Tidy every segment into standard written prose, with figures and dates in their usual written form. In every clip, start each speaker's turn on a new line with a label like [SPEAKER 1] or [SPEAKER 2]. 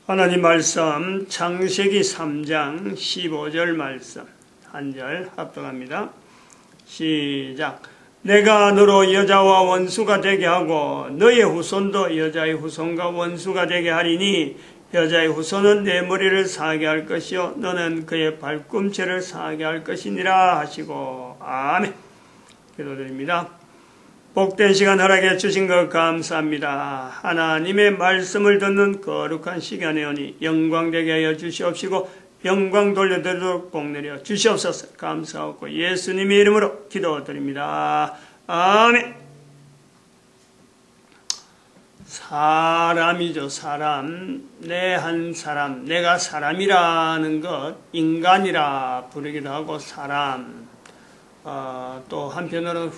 [SPEAKER 1] 하나님 말씀 창세기 3장 15절 말씀 한 절 합독합니다. 시작. 내가 너로 여자와 원수가 되게 하고 너의 후손도 여자의 후손과 원수가 되게 하리니 여자의 후손은 내 머리를 상하게 할 것이요 너는 그의 발꿈치를 상하게 할 것이니라 하시고 아멘. 기도드립니다. 복된 시간 허락해 주신 것 감사합니다. 하나님의 말씀을 듣는 거룩한 시간에 오니 영광되게 하여 주시옵시고 영광 돌려드리도록 복내려 주시옵소서. 감사하고 예수님의 이름으로 기도드립니다. 아멘. 사람이죠. 사람. 내 한 사람. 내가 사람이라는 것 인간이라 부르기도 하고 사람. 또 한편으로는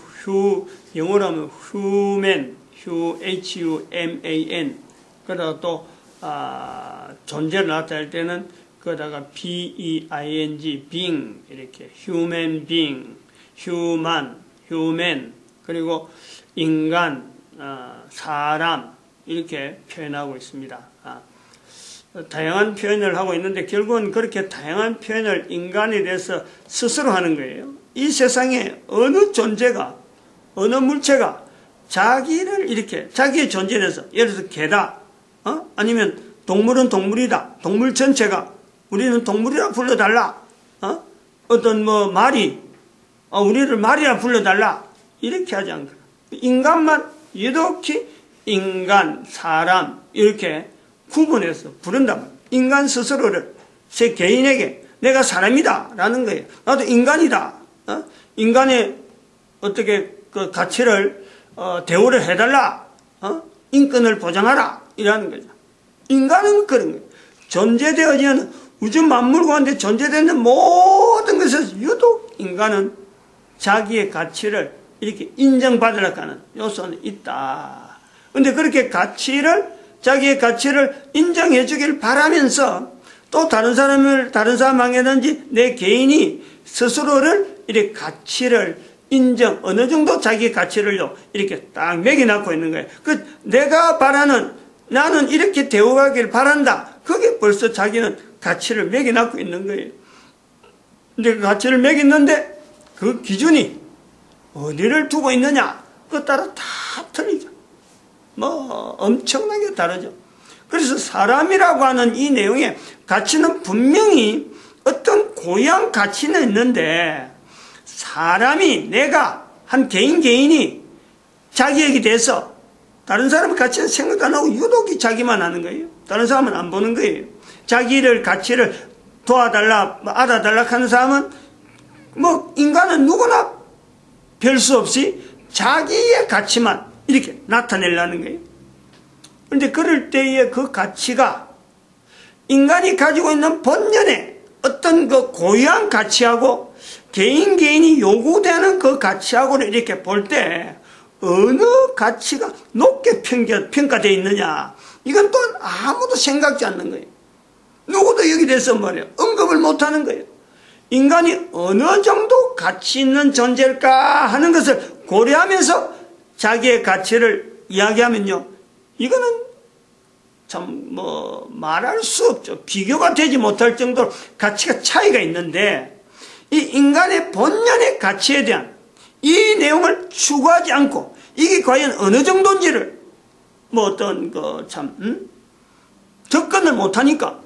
[SPEAKER 1] 영어로 하면 human, human. 그러다가 또 존재를 나타낼 때는 그러다가 being, being 이렇게 human being, human 그리고 인간, 사람 이렇게 표현하고 있습니다. 다양한 표현을 하고 있는데 결국은 그렇게 다양한 표현을 인간에 대해서 스스로 하는 거예요. 이 세상에 어느 존재가, 어느 물체가 자기를 이렇게, 자기의 존재에 대해서, 예를 들어서 개다, 아니면 동물은 동물이다, 동물 전체가, 우리는 동물이라 불러달라, 어떤 말이, 우리를 말이라 불러달라, 이렇게 하지 않고, 인간만 유독히 인간, 사람, 이렇게 구분해서 부른단 말이에요. 인간 스스로를 제 개인에게 내가 사람이다, 라는 거예요. 나도 인간이다. 인간의 어떻게 그 가치를 대우를 해달라, 인권을 보장하라 이라는 거죠. 인간은 그런 거예요. 존재되어지는 우주 만물 가운데 존재되는 모든 것에서 유독 인간은 자기의 가치를 이렇게 인정받으려고 하는 요소는 있다. 그런데 그렇게 자기의 가치를 인정해 주길 바라면서 또 다른 사람에게든지 내 개인이 스스로를 이렇게 가치를 어느 정도 자기의 가치를요, 이렇게 딱 매겨놓고 있는 거예요. 내가 바라는, 나는 이렇게 대우하길 바란다. 그게 벌써 자기는 가치를 매겨놓고 있는 거예요. 근데 그 가치를 매겼는데 그 기준이 어디를 두고 있느냐, 그에 따라 다 틀리죠. 엄청나게 다르죠. 그래서 사람이라고 하는 이 내용의 가치는 분명히 어떤 고유한 가치는 있는데 사람이 내가 한 개인이 자기에게 대해서 다른 사람의 가치는 생각도 안 하고 유독이 자기만 하는 거예요. 다른 사람은 안 보는 거예요. 자기를 가치를 도와달라 알아달라 하는 사람은 인간은 누구나 별 수 없이 자기의 가치만 이렇게 나타내려는 거예요. 그런데 그럴 때의 그 가치가 인간이 가지고 있는 본연의 어떤 그 고유한 가치하고 개인이 요구되는 그 가치하고를 이렇게 볼 때 어느 가치가 높게 평가되어 있느냐, 이건 또 아무도 생각지 않는 거예요. 누구도 여기 대해서 언급을 못하는 거예요. 인간이 어느 정도 가치 있는 존재일까 하는 것을 고려하면서 자기의 가치를 이야기하면요, 이거는 참 말할 수 없죠. 비교가 되지 못할 정도로 가치가 차이가 있는데 이 인간의 본연의 가치에 대한 이 내용을 추구하지 않고 이게 과연 어느 정도인지를 접근을 못하니까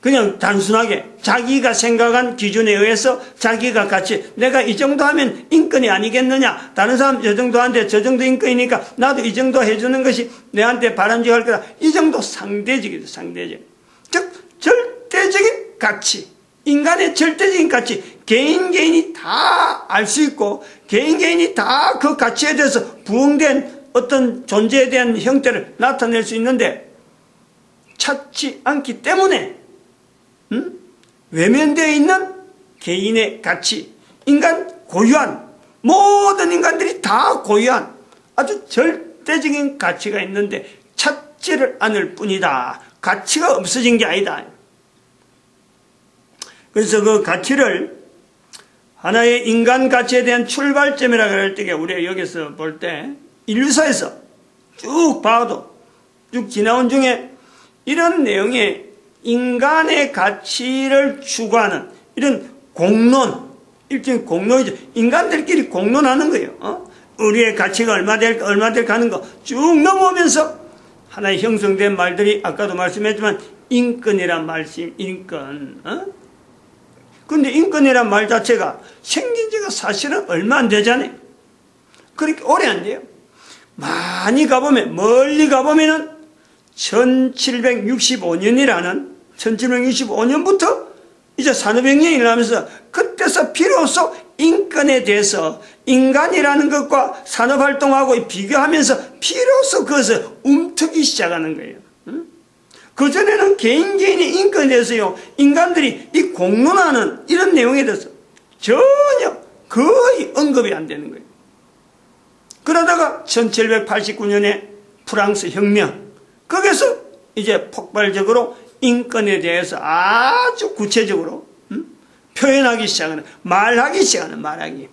[SPEAKER 1] 그냥 단순하게 자기가 생각한 기준에 의해서 자기가 내가 이 정도 하면 인권이 아니겠느냐, 다른 사람 저 정도 하는데 저 정도 인권이니까 나도 이 정도 해주는 것이 내한테 바람직할 거다. 이 정도 상대적이죠. 즉 절대적인 가치, 인간의 절대적인 가치, 개인이 다 알 수 있고 개인이 다 그 가치에 대해서 부응된 어떤 존재에 대한 형태를 나타낼 수 있는데 찾지 않기 때문에 외면되어 있는 개인의 가치, 모든 인간들이 다 고유한 아주 절대적인 가치가 있는데 찾지를 않을 뿐이다. 가치가 없어진 게 아니다. 그래서 그 가치를 하나의 인간 가치에 대한 출발점이라고 할 때 우리가 여기서 볼 때 인류사에서 쭉 봐도 쭉 지나온 중에 이런 내용에 인간의 가치를 추구하는 이런 공론, 일종의 공론이죠. 인간들끼리 공론하는 거예요. 우리의 가치가 얼마 될까 하는 거 쭉 넘어오면서 하나의 형성된 말들이 아까도 말씀했지만 인권이란 말씀, 인권. 근데 인권이란 말 자체가 생긴 지가 사실은 얼마 안 되잖아요. 그렇게 오래 안 돼요. 많이 가보면, 멀리 가보면은 1765년부터 이제 산업혁명이 일어나면서 그때서 비로소 인권에 대해서 인간이라는 것과 산업활동하고 비교하면서 비로소 그것을 움트기 시작하는 거예요. 그전에는 개인의 인권에 대해서요, 인간들이 이 공론하는 이런 내용에 대해서 전혀 거의 언급이 안 되는 거예요. 그러다가 1789년에 프랑스 혁명, 거기서 이제 폭발적으로 인권에 대해서 아주 구체적으로 표현하기 시작하는, 말하기.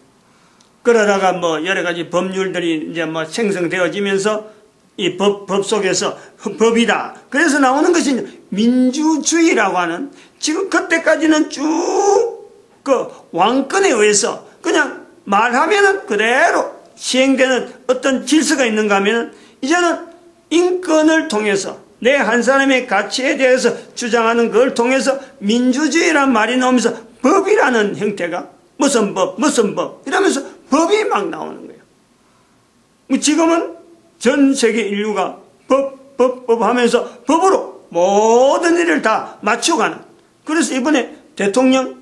[SPEAKER 1] 그러다가 뭐 여러 가지 법률들이 이제 뭐 생성되어지면서 이 법 속에서 법이다. 그래서 나오는 것이 민주주의라고 하는, 지금 그때까지는 쭉 그 왕권에 의해서 그냥 말하면은 그대로 시행되는 어떤 질서가 있는가 하면은 이제는 인권을 통해서 내 한 사람의 가치에 대해서 주장하는 걸 통해서 민주주의란 말이 나오면서 법이라는 형태가 무슨 법 이러면서 법이 막 나오는 거예요. 지금은 전 세계 인류가 법 하면서 법으로 모든 일을 다 맞춰가는. 그래서 이번에 대통령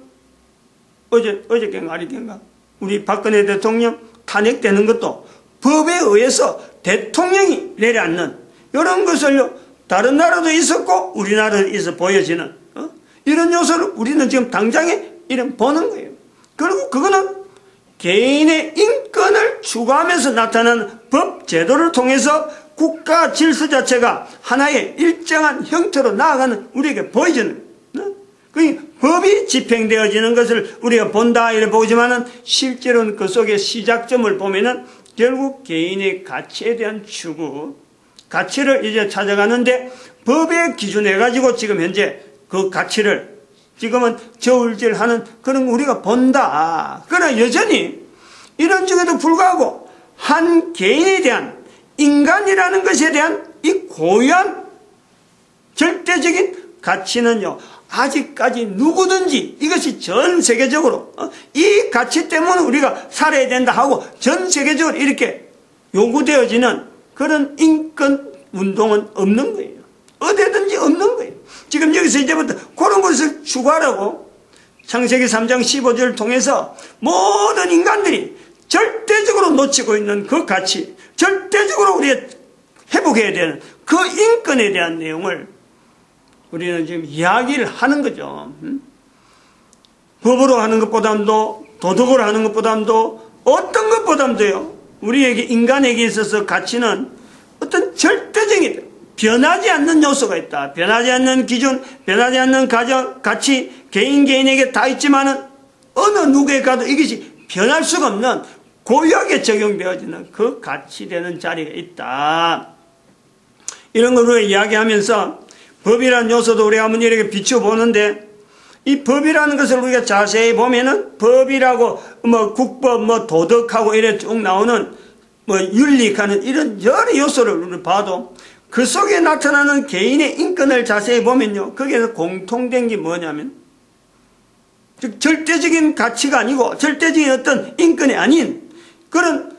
[SPEAKER 1] 어저께인가 아리인가 우리 박근혜 대통령 탄핵되는 것도 법에 의해서 대통령이 내려앉는 이런 것을요, 다른 나라도 있었고 우리나라에서 보여지는 이런 요소를 우리는 지금 당장에 이런 보는 거예요. 그리고 그거는 개인의 인권을 추구하면서 나타나는 법 제도를 통해서 국가 질서 자체가 하나의 일정한 형태로 나아가는 우리에게 보여지는 거예요. 그 법이 집행되어지는 것을 우리가 본다 이렇게 보지만은 실제로는 그 속의 시작점을 보면은 결국 개인의 가치에 대한 추구, 가치를 이제 찾아가는데 법에 기준해 가지고 지금 현재 그 가치를 지금은 저울질하는 그런 거 우리가 본다. 그러나 여전히 이런 중에도 불구하고 한 개인에 대한, 인간이라는 것에 대한 이 고유한 절대적인 가치는요, 아직까지 누구든지 이것이 전 세계적으로 이 가치 때문에 우리가 살아야 된다 하고 전 세계적으로 이렇게 요구되어지는 그런 인권 운동은 없는 거예요. 어디든지 없는 거예요. 지금 여기서 이제부터 그런 것을 추구하라고 창세기 3장 15절을 통해서 모든 인간들이 절대적으로 놓치고 있는 그 가치, 절대적으로 우리가 회복해야 되는 그 인권에 대한 내용을 우리는 지금 이야기를 하는 거죠. 법으로 하는 것보다도, 도덕으로 하는 것보다도, 어떤 것보다도요, 우리에게, 인간에게 있어서 가치는 어떤 절대적인 변하지 않는 요소가 있다. 변하지 않는 기준, 변하지 않는 가치, 개인에게 다 있지만은 어느 누구에 가도 이것이 변할 수가 없는 고유하게 적용되어지는 그 가치되는 자리가 있다. 이런 걸 우리가 이야기하면서 법이라는 요소도 우리가 한번 이렇게 비춰보는데, 이 법이라는 것을 우리가 자세히 보면은 법이라고 뭐 국법, 뭐 도덕하고 이래 쭉 나오는 뭐 윤리하는 이런 여러 요소를 우리 봐도 그 속에 나타나는 개인의 인권을 자세히 보면요, 거기에서 공통된 게 뭐냐면, 즉 절대적인 가치가 아니고 절대적인 어떤 인권이 아닌 그런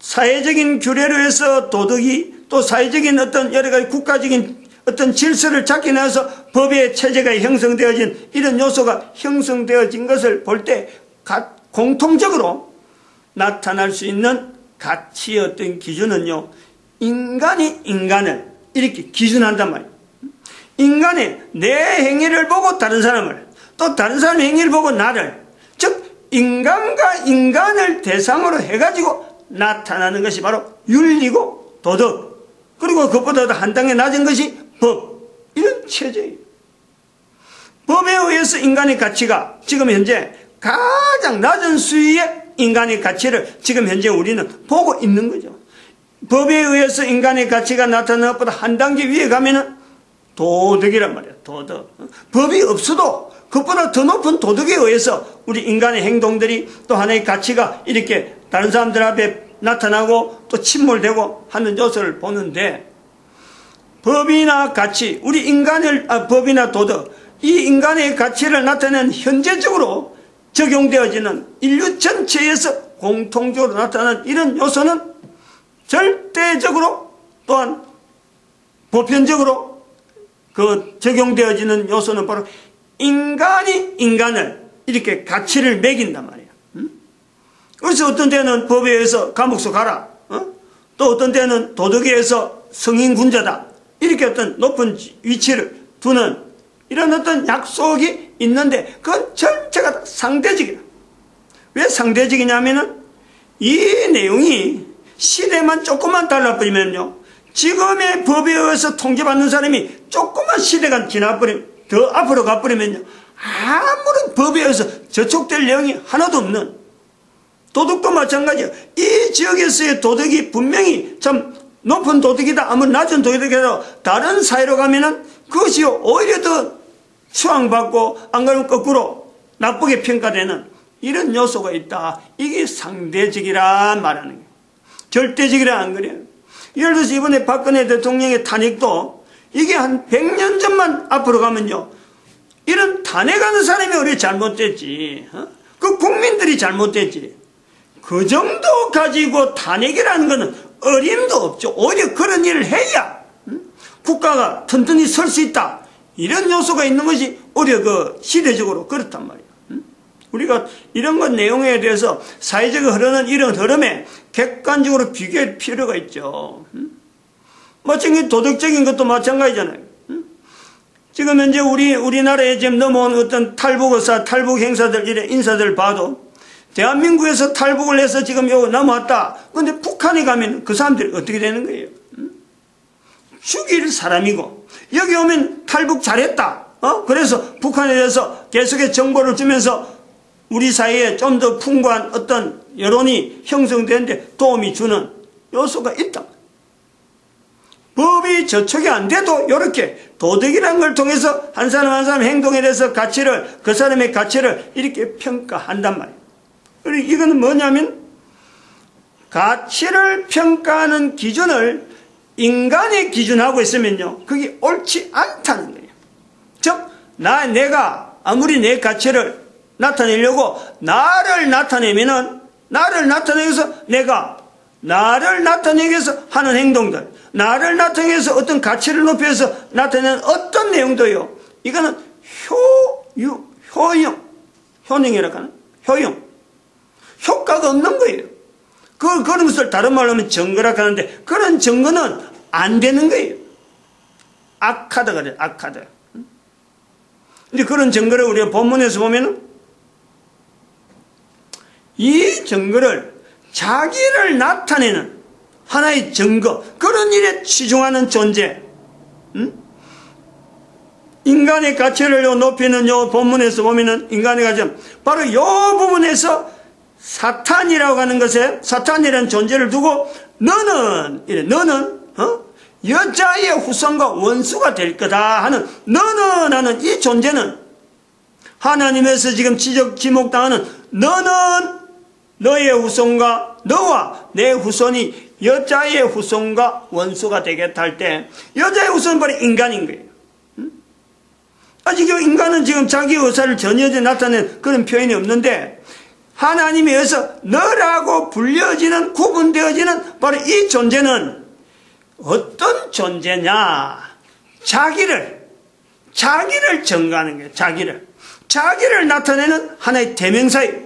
[SPEAKER 1] 사회적인 규례로 해서 도덕이, 또 사회적인 어떤 여러 가지 국가적인 어떤 질서를 잡기 위해서 법의 체제가 형성되어진 이런 요소가 형성되어진 것을 볼 때 공통적으로 나타날 수 있는 가치의 어떤 기준은요, 인간이 인간을 이렇게 기준한단 말이에요. 인간의 내 행위를 보고 다른 사람을, 또 다른 사람의 행위를 보고 나를, 즉 인간과 인간을 대상으로 해가지고 나타나는 것이 바로 윤리고 도덕, 그리고 그것보다 한 단계 낮은 것이 법, 이런 체제예요. 법에 의해서 인간의 가치가 지금 현재 가장 낮은 수위의 인간의 가치를 지금 현재 우리는 보고 있는 거죠. 법에 의해서 인간의 가치가 나타나는 것보다 한 단계 위에 가면은 도덕이란 말이야. 도덕. 법이 없어도 그보다 더 높은 도덕에 의해서 우리 인간의 행동들이 또 하나의 가치가 이렇게 다른 사람들 앞에 나타나고 또 침몰되고 하는 요소를 보는데, 법이나 가치, 우리 인간을 법이나 도덕, 이 인간의 가치를 나타내는 현재적으로 적용되어지는 인류 전체에서 공통적으로 나타나는 이런 요소는 절대적으로 또한 보편적으로 그 적용되어지는 요소는 바로 인간이 인간을 이렇게 가치를 매긴단 말이야. 그래서 어떤 때는 법에 의해서 감옥 속 가라. 또 어떤 때는 도덕에 의해서 성인군자다. 이렇게 어떤 높은 위치를 두는 이런 어떤 약속이 있는데 그건 전체가 상대적이야. 왜 상대적이냐면은 이 내용이 시대만 조금만 달라버리면요, 지금의 법에 의해서 통제받는 사람이 조금만 시대가 지나버리면, 더 앞으로 가버리면요, 아무런 법에 의해서 저촉될 내용이 하나도 없는, 도덕도 마찬가지야. 이 지역에서의 도덕이 분명히 참 높은 도덕이다, 아무리 낮은 도덕이다, 다른 사회로 가면은 그것이 오히려 더 추앙받고 안 그러면 거꾸로 나쁘게 평가되는 이런 요소가 있다. 이게 상대적이라 말하는 거예요. 절대적이라 안 그래요. 예를 들어서 이번에 박근혜 대통령의 탄핵도 이게 한 100년 전만 앞으로 가면요, 이런 탄핵하는 사람이 우리 잘못됐지, 그 국민들이 잘못됐지, 그 정도 가지고 탄핵이라는 것은 어림도 없죠. 오히려 그런 일을 해야 국가가 튼튼히 설 수 있다, 이런 요소가 있는 것이 오히려 그 시대적으로 그렇단 말이에요. 우리가 이런 것 내용에 대해서 사회적으로 흐르는 이런 흐름에 객관적으로 비교할 필요가 있죠. 마찬가지 도덕적인 것도 마찬가지잖아요. 지금 현재 우리나라에 지금 넘어온 어떤 탈북의사, 탈북 행사들, 이런 인사들 봐도 대한민국에서 탈북을 해서 지금 여기 넘어왔다. 근데 북한에 가면 그 사람들이 어떻게 되는 거예요? 죽일 사람이고, 여기 오면 탈북 잘했다. 그래서 북한에 대해서 계속해서 정보를 주면서 우리 사회에 좀 더 풍부한 어떤 여론이 형성되는데 도움이 주는 요소가 있다. 법이 저촉이 안 돼도 이렇게 도덕이라는 걸 통해서 한 사람 한 사람 행동에 대해서 가치를, 그 사람의 가치를 이렇게 평가한단 말이에요. 그리고 이거는 뭐냐면 가치를 평가하는 기준을 인간의 기준하고 있으면요, 그게 옳지 않다는 거예요. 즉, 내가 아무리 내 가치를 나타내려고 나를 나타내면은, 나를 나타내기 위해서 나를 나타내기 위해서 하는 행동들, 나를 나타내기 위해서 어떤 가치를 높이기 위해서 나타내는 어떤 내용도요, 이거는 효능이라고 하는 효과가 없는 거예요. 그런 것을 다른 말로 하면 증거라고 하는데, 그런 증거는 안 되는 거예요. 악하다 그래요, 악하다. 근데 그런 증거를 우리가 본문에서 보면은, 이 증거를 자기를 나타내는 하나의 증거, 그런 일에 치중하는 존재, 인간의 가치를 높이는 요 본문에서 보면은, 인간의 가치, 바로 요 부분에서 사탄이라고 하는 것에, 사탄이라는 존재를 두고 너는 여자의 후손과 원수가 될 거다 하는, 너는 하는 이 존재는 하나님에서 지금 지목당하는, 너는 너의 후손과, 너와 내 후손이 여자의 후손과 원수가 되겠다 할 때, 여자의 후손은 바로 인간인 거예요. 아직 인간은 지금 자기 의사를 전혀 나타낸 그런 표현이 없는데, 하나님에 의해서 너라고 불려지는, 구분되어지는 바로 이 존재는 어떤 존재냐? 자기를 증거하는 거예요. 자기를 나타내는 하나의 대명사예요.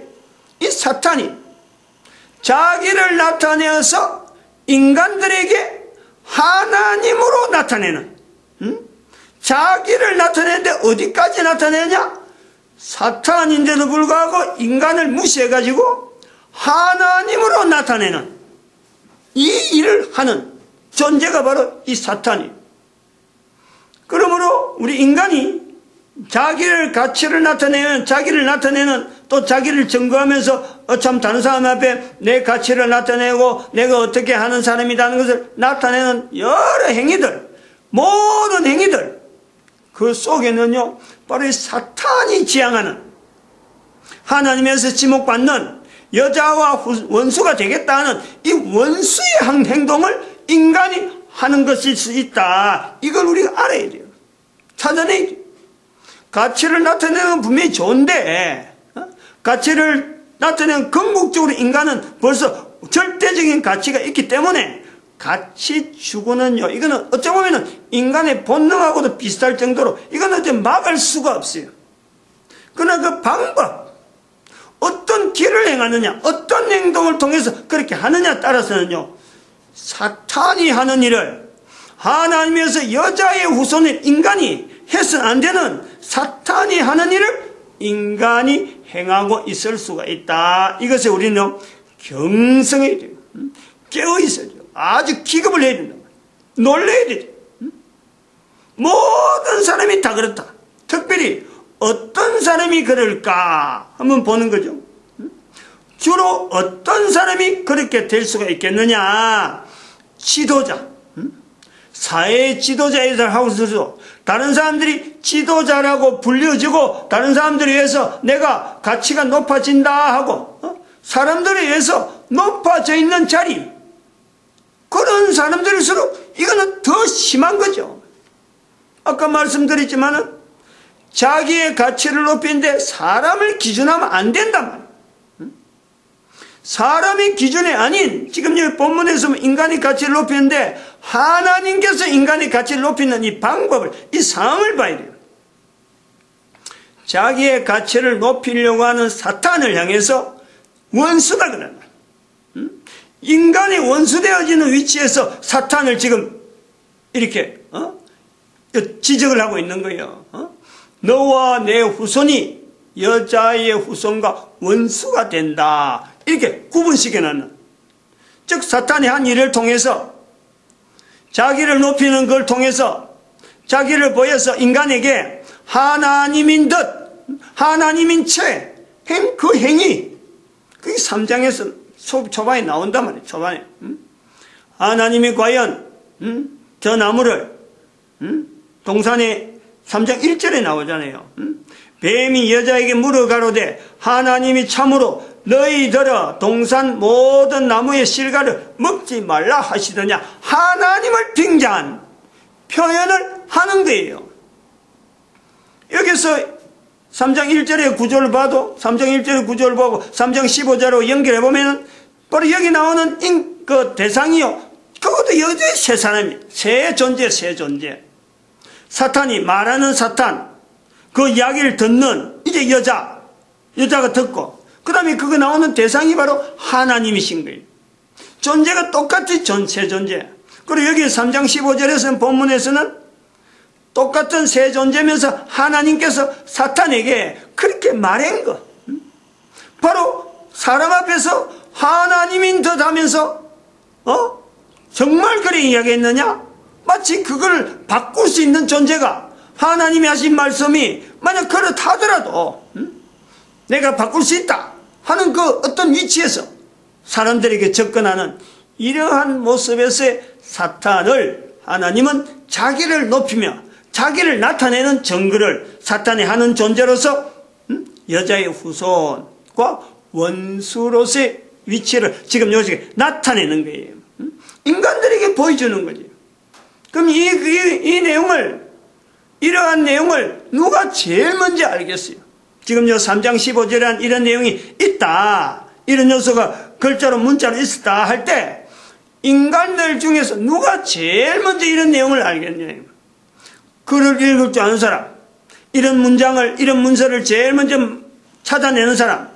[SPEAKER 1] 이 사탄이 자기를 나타내어서 인간들에게 하나님으로 나타내는, 자기를 나타내는데 어디까지 나타내냐? 사탄인데도 불구하고 인간을 무시해가지고 하나님으로 나타내는 이 일을 하는 존재가 바로 이 사탄이에요. 그러므로 우리 인간이 자기를 가치를 나타내는, 또 자기를 증거하면서 참 다른 사람 앞에 내 가치를 나타내고 내가 어떻게 하는 사람이라는 것을 나타내는 여러 행위들, 모든 행위들, 그 속에는요, 바로 이 사탄이 지향하는, 하나님에서 지목받는 여자와 원수가 되겠다는 이 원수의 행동을 인간이 하는 것일 수 있다. 이걸 우리가 알아야 돼요. 찾아내야 돼요. 가치를 나타내는 건 분명히 좋은데, 가치를 나타내는 궁극적으로 인간은 벌써 절대적인 가치가 있기 때문에 가치 추구는요, 이거는 어쩌 보면은 인간의 본능하고도 비슷할 정도로 이거는 어째 막을 수가 없어요. 그러나 그 방법, 어떤 길을 행하느냐, 어떤 행동을 통해서 그렇게 하느냐 따라서는요, 사탄이 하는 일을 하나님에서 여자의 후손인 인간이 해서는 안 되는 사탄이 하는 일을 인간이 행하고 있을 수가 있다. 이것에 우리는 경성해야 돼요. 깨어 있어야 돼요. 아주 기급을 해야 된다. 놀라야 돼요. 모든 사람이 다 그렇다. 특별히 어떤 사람이 그럴까 한번 보는 거죠. 주로 어떤 사람이 그렇게 될 수가 있겠느냐. 지도자, 사회 지도자에서 하고서도 다른 사람들이 지도자라고 불려지고 다른 사람들에 의해서 내가 가치가 높아진다 하고 사람들에 의해서 높아져 있는 자리, 그런 사람들일수록 이거는 더 심한 거죠. 아까 말씀드렸지만은 자기의 가치를 높이는데 사람을 기준하면 안 된단 말이에요. 사람이 기준이 아닌, 지금 여기 본문에서 인간의 가치를 높이는데 하나님께서 인간의 가치를 높이는 이 방법을, 이 상황을 봐야 돼요. 자기의 가치를 높이려고 하는 사탄을 향해서 원수다 그러는 거예요. 인간이 원수되어지는 위치에서 사탄을 지금 이렇게 지적을 하고 있는 거예요. 너와 내 후손이 여자의 후손과 원수가 된다. 이렇게 구분시켜놓는, 즉 사탄이 한 일을 통해서 자기를 높이는 걸 통해서 자기를 보여서 인간에게 하나님인 듯, 하나님인 채 그 행위, 그게 3장에서 초반에 나온단 말이에요. 초반에 하나님이 과연 저 나무를 동산에 3장 1절에 나오잖아요. 뱀이 여자에게 물어가로되 하나님이 참으로 너희들아 동산 모든 나무의 실과를 먹지 말라 하시더냐. 하나님을 빙자한 표현을 하는 거예요. 여기서 3장 1절의 구조를 봐도, 3장 1절의 구조를 보고 3장 15절로 연결해 보면 바로 여기 나오는 그 대상이요, 그것도 여전히 세 사람이, 세 존재. 사탄이 말하는 사탄, 그 이야기를 듣는 이제 여자가 듣고, 그 다음에 그거 나오는 대상이 바로 하나님이신 거예요. 존재가 똑같이 세 존재. 그리고 여기 3장 15절에서는 본문에서는 똑같은 세 존재면서 하나님께서 사탄에게 그렇게 말한 것. 바로 사람 앞에서 하나님인 듯 하면서 정말 그래 이야기했느냐? 마치 그걸 바꿀 수 있는 존재가, 하나님이 하신 말씀이 만약 그렇다더라도 내가 바꿀 수 있다 하는 그 어떤 위치에서 사람들에게 접근하는 이러한 모습에서의 사탄을 하나님은 자기를 높이며 자기를 나타내는 증거를 사탄이 하는 존재로서 여자의 후손과 원수로서의 위치를 지금 여기서 나타내는 거예요. 인간들에게 보여주는 거지. 그럼 이 내용을, 이러한 내용을 누가 제일 먼저 알겠어요? 지금 요 3장 15절에 이런 내용이 있다, 이런 요소가 글자로 문자로 있었다 할 때 인간들 중에서 누가 제일 먼저 이런 내용을 알겠냐? 글을 읽을 줄 아는 사람, 이런 문장을, 이런 문서를 제일 먼저 찾아내는 사람,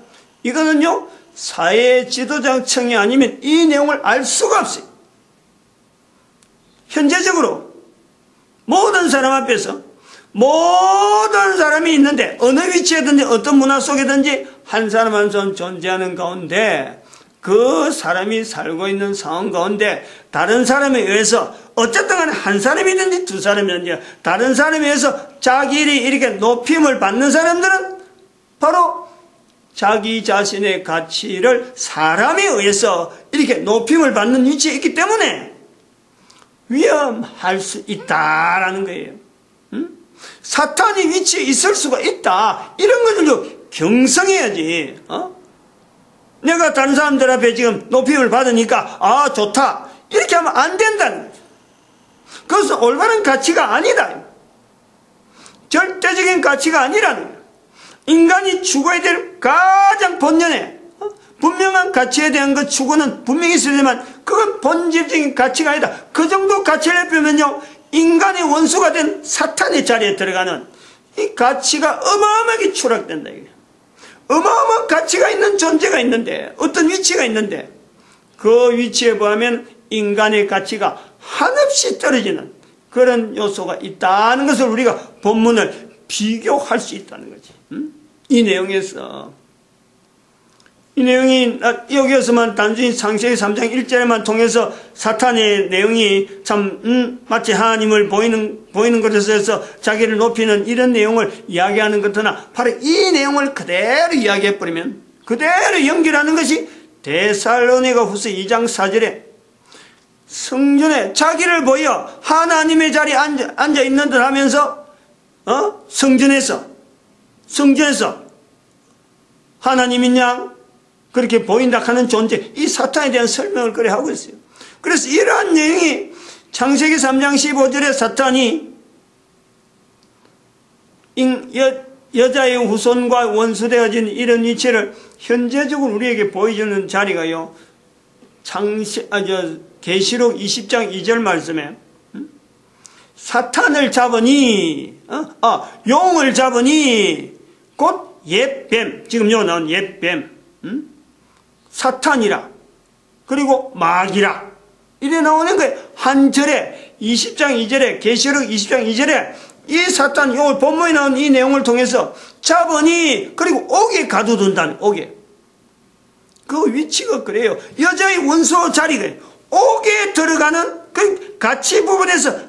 [SPEAKER 1] 이거는요 사회 지도자층이 아니면 이 내용을 알 수가 없어요. 현재적으로 모든 사람 앞에서 모든 사람이 있는데 어느 위치에든지 어떤 문화 속에든지 한 사람 한 사람 존재하는 가운데 그 사람이 살고 있는 상황 가운데 다른 사람에 의해서 어쨌든 간에 한 사람이든지 두 사람이든지 다른 사람에 의해서 자기 일이 이렇게 높임을 받는 사람들은 바로 자기 자신의 가치를 사람에 의해서 이렇게 높임을 받는 위치에 있기 때문에 위험할 수 있다라는 거예요. 사탄이 위치에 있을 수가 있다. 이런 것들도 경성해야지. 내가 다른 사람들 앞에 지금 높임을 받으니까 아 좋다 이렇게 하면 안 된다는 거죠. 그것은 올바른 가치가 아니다. 절대적인 가치가 아니라는 거예요. 인간이 추구해야 될 가장 본연의 분명한 가치에 대한 그 추구는 분명히 있으지만 그건 본질적인 가치가 아니다. 그 정도 가치를 빼면요 인간의 원수가 된 사탄의 자리에 들어가는 이 가치가 어마어마하게 추락된다. 어마어마한 가치가 있는 존재가 있는데 어떤 위치가 있는데 그 위치에 보면 인간의 가치가 한없이 떨어지는 그런 요소가 있다는 것을 우리가 본문을 비교할 수 있다는 거지. 이 내용에서 이 내용이 여기에서만 단순히 창세기 3장 1절에만 통해서 사탄의 내용이 참 마치 하나님을 보이는 것에서 자기를 높이는 이런 내용을 이야기하는 것이나 바로 이 내용을 그대로 이야기해버리면 그대로 연결하는 것이 데살로니가 후서 2장 4절에 성전에 자기를 보여 하나님의 자리에 앉아 있는 듯 하면서 성전에서 하나님인 양 그렇게 보인다 하는 존재, 이 사탄에 대한 설명을 그래 하고 있어요. 그래서 이러한 내용이 창세기 3장 15절에 사탄이 여자의 후손과 원수되어진 이런 이치를 현재적으로 우리에게 보여주는 자리가요. 계시록 20장 2절 말씀에 사탄을 잡으니 용을 잡으니 곧 옛뱀, 지금 요 나온 옛뱀, 사탄이라 그리고 마귀라 이래 나오는 거예요. 한 절에 20장 2절에 계시록 20장 2절에 이 사탄 요 본문에 나온 이 내용을 통해서 잡으니 그리고 옥에 가두둔다는 옥에 그 위치가 그래요. 여자의 원수 자리가 옥에 들어가는 그 가치 부분에서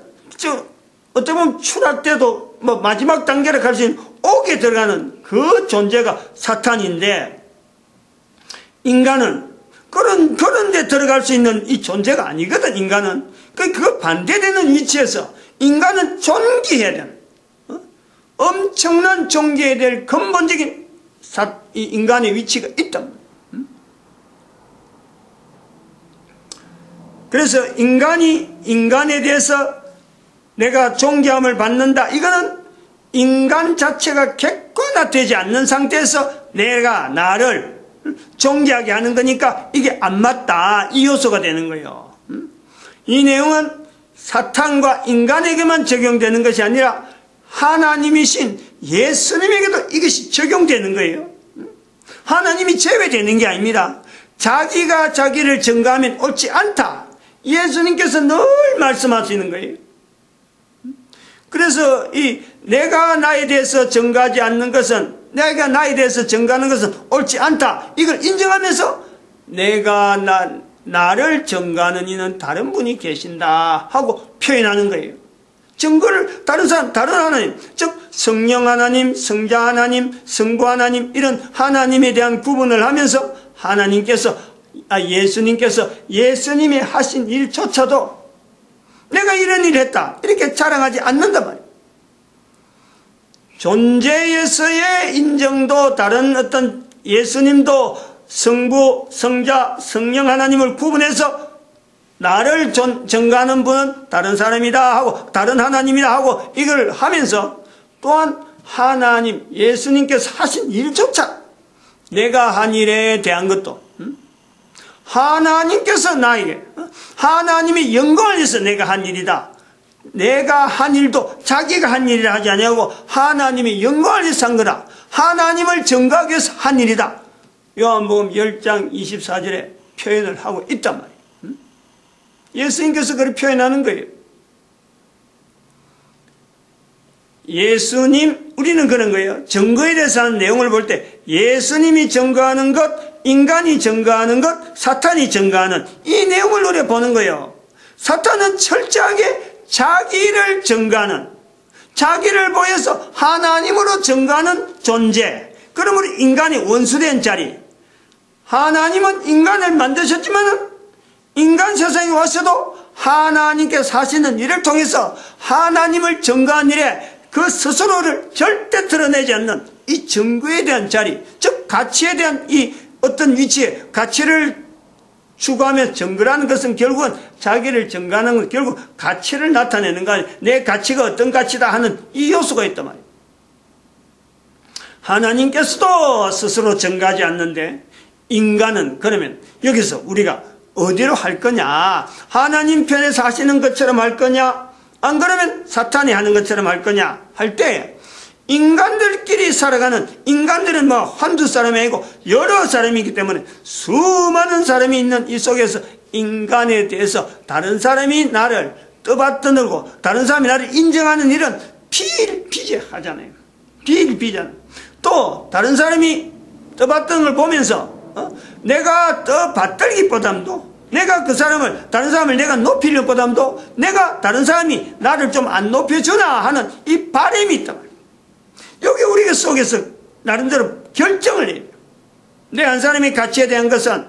[SPEAKER 1] 어떻게 보면 추락돼도 마지막 단계를 갈 수 있는 옥에 들어가는 그 존재가 사탄인데 인간은 그런 데 들어갈 수 있는 이 존재가 아니거든. 인간은 그 반대되는 위치에서 인간은 존귀해야 되는 엄청난 존귀해야 될 근본적인 이 인간의 위치가 있다. 그래서 인간에 대해서 내가 존귀함을 받는다. 이거는 인간 자체가 객관화되지 않는 상태에서 내가 나를 존귀하게 하는 거니까 이게 안 맞다. 이 요소가 되는 거예요. 이 내용은 사탄과 인간에게만 적용되는 것이 아니라 하나님이신 예수님에게도 이것이 적용되는 거예요. 하나님이 제외되는 게 아닙니다. 자기가 자기를 증거하면 옳지 않다. 예수님께서 늘 말씀하시는 거예요. 그래서 내가 나에 대해서 증거하지 않는 것은 내가 나에 대해서 증거하는 것은 옳지 않다. 이걸 인정하면서 내가 나를 증거하는 이는 다른 분이 계신다 하고 표현하는 거예요. 증거를 다른 하나님, 즉 성령 하나님, 성자 하나님, 성부 하나님 이런 하나님에 대한 구분을 하면서 예수님께서 예수님이 하신 일조차도 내가 이런 일을 했다 이렇게 자랑하지 않는단 말이에요. 존재에서의 인정도 다른 어떤 예수님도 성부, 성자, 성령 하나님을 구분해서 나를 증거하는 분은 다른 사람이다 하고 다른 하나님이다 하고 이걸 하면서 또한 하나님 예수님께서 하신 일조차 내가 한 일에 대한 것도 하나님께서 나에게 하나님의 영광을 위해서 내가 한 일이다. 내가 한 일도 자기가 한 일이라 하지 아니하고 하나님의 영광을 위해서 한 거다. 하나님을 증거하기 위해서 한 일이다. 요한복음 10장 24절에 표현을 하고 있단 말이에요. 예수님께서 그렇게 표현하는 거예요. 예수님, 우리는 그런 거예요. 증거에 대해서 하는 내용을 볼 때 예수님이 증거하는 것, 인간이 증거하는 것, 사탄이 증거하는 이 내용을 우리가 보는 거예요. 사탄은 철저하게 자기를 증거하는, 자기를 보여서 하나님으로 증거하는 존재. 그러므로 인간이 원수된 자리. 하나님은 인간을 만드셨지만 인간 세상에 와서도 하나님께서 하시는 일을 통해서 하나님을 증거한 일에 그 스스로를 절대 드러내지 않는 이 증거에 대한 자리, 즉 가치에 대한 이 어떤 위치에 가치를 추구하며 증거라는 것은 결국은 자기를 증거하는 건 결국 가치를 나타내는 거 아니에요. 내 가치가 어떤 가치다 하는 이 요소가 있단 말이에요. 하나님께서도 스스로 증거하지 않는데 인간은 그러면 여기서 우리가 어디로 할 거냐? 하나님 편에서 하시는 것처럼 할 거냐? 안 그러면 사탄이 하는 것처럼 할 거냐? 할 때 인간들끼리 살아가는, 인간들은 뭐 한두 사람이 아니고 여러 사람이기 때문에 수많은 사람이 있는 이 속에서 인간에 대해서 다른 사람이 나를 떠받들고 다른 사람이 나를 인정하는 일은 비일비재하잖아요. 비일비재하잖아요. 또 다른 사람이 떠받드는 걸 보면서 내가 떠받들기보담도 내가 그 사람을, 다른 사람을 내가 높이려보담도 내가 다른 사람이 나를 좀 안 높여주나 하는 이 바람이 있단 말이에요. 여기 우리 속에서 나름대로 결정을 해요. 내 한 사람의 가치에 대한 것은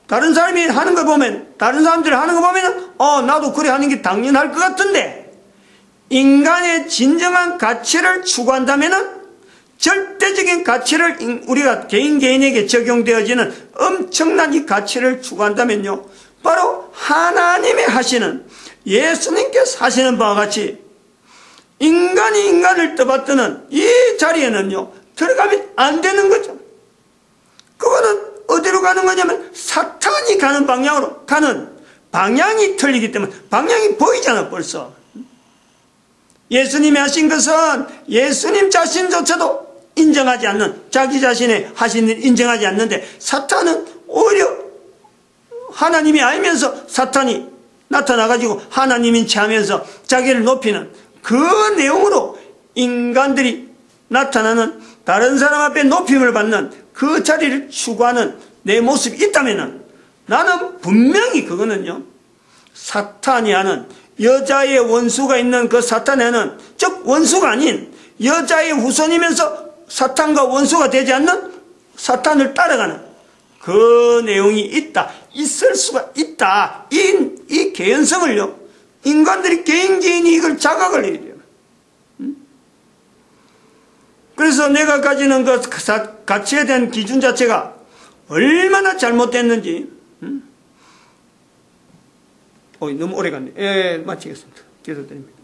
[SPEAKER 1] 다른 사람이 하는 거 보면, 다른 사람들이 하는 거 보면 나도 그래 하는 게 당연할 것 같은데, 인간의 진정한 가치를 추구한다면은 절대적인 가치를 우리가 개인에게 적용되어지는 엄청난 이 가치를 추구한다면요, 바로 하나님이 하시는, 예수님께서 하시는 바와 같이 인간이 인간을 떠받드는 이 자리에는요 들어가면 안 되는 거죠. 그거는 어디로 가는 거냐면 사탄이 가는 방향으로 가는, 방향이 틀리기 때문에 방향이 보이잖아. 벌써 예수님이 하신 것은 예수님 자신조차도 인정하지 않는, 자기 자신의 하신 일 인정하지 않는데, 사탄은 오히려 하나님이 알면서 사탄이 나타나가지고 하나님인 체 하면서 자기를 높이는 그 내용으로 인간들이 나타나는, 다른 사람 앞에 높임을 받는 그 자리를 추구하는 내 모습이 있다면 나는 분명히 그거는요 사탄이 하는, 여자의 원수가 있는 그 사탄에는, 즉 원수가 아닌 여자의 후손이면서 사탄과 원수가 되지 않는 사탄을 따라가는 그 내용이 있다, 있을 수가 있다. 이 개연성을요 인간들이 개인이 이걸 자각을 해야 돼요. 그래서 내가 가지는 그 가치에 대한 기준 자체가 얼마나 잘못됐는지. 너무 오래 갔네. 마치겠습니다. 기도드립니다.